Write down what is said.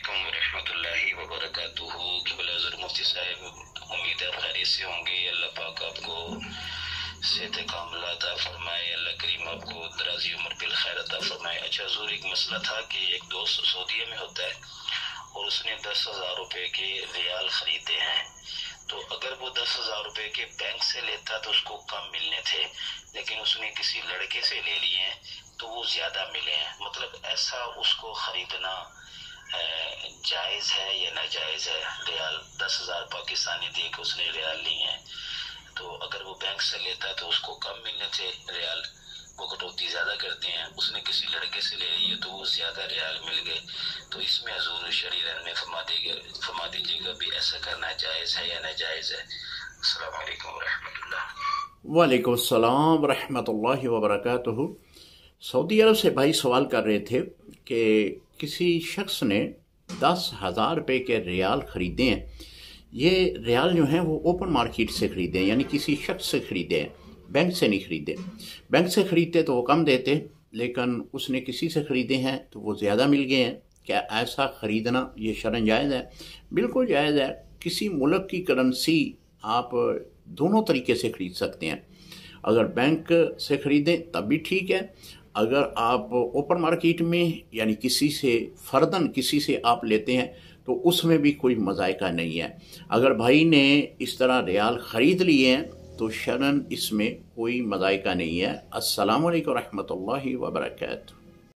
वालेकुम रहमतुल्लाहि व बरकातुहू। क़िबला हज़रत मुफ्ती साहब, उम्मीद है खैरियत से होंगे। अल्लाह पाक आपको सेहत कामिला अता फरमाए, अल्लाह करीम आपको दराज़ी उम्र बिल खैर अता फरमाए। अच्छा हुज़ूर, एक मसला था कि एक दोस्त सऊदीया में होता है और उसने 10,000 रुपए के रियाल खरीदे हैं, तो अगर वो 10,000 रुपए के बैंक से लेता तो उसको कम मिलने थे, लेकिन उसने किसी लड़के से ले लिए हैं तो वो ज्यादा मिले हैं। मतलब ऐसा उसको खरीदना जायज है या नाजायज है? रियाल 10,000 पाकिस्तानी दे के उसने रियाल लिए हैं, तो अगर वो बैंक से लेता तो उसको कम मिलने थे रियाल, वो कटौती ज्यादा करते हैं। उसने किसी लड़के से ले लिए तो वो ज्यादा रियाल मिल गए, तो इसमें हजूर शरई रहनुमाई फरमा दीजिएगा भी ऐसा करना जायज है या नाजायज है। अस्सलाम वालेकुम रहमतुल्लाह। वालेकुम अस्सलाम रहमतुल्लाहि व बरकातुहू। सऊदी अरब से भाई सवाल कर रहे थे कि किसी शख्स ने 10,000 रुपये के रियाल ख़रीदे हैं। ये रियाल जो हैं वो ओपन मार्केट से ख़रीदे हैं, यानी किसी शख्स से ख़रीदे हैं, बैंक से नहीं ख़रीदे। बैंक से ख़रीदते तो वो कम देते, लेकिन उसने किसी से ख़रीदे हैं तो वो ज़्यादा मिल गए हैं। क्या ऐसा ख़रीदना ये शरन जायज़ है? बिल्कुल जायज़ है। किसी मुल्क की करेंसी आप दोनों तरीके से ख़रीद सकते हैं। अगर बैंक से ख़रीदें तब भी ठीक है, अगर आप ओपन मार्केट में यानी किसी से फ़र्दन किसी से आप लेते हैं तो उसमें भी कोई मज़ायका नहीं है। अगर भाई ने इस तरह रियाल ख़रीद लिए हैं तो शरन इसमें कोई मज़ायका नहीं है। अस्सलामु अलैकुम रहमतुल्लाहि व बरकातुहू।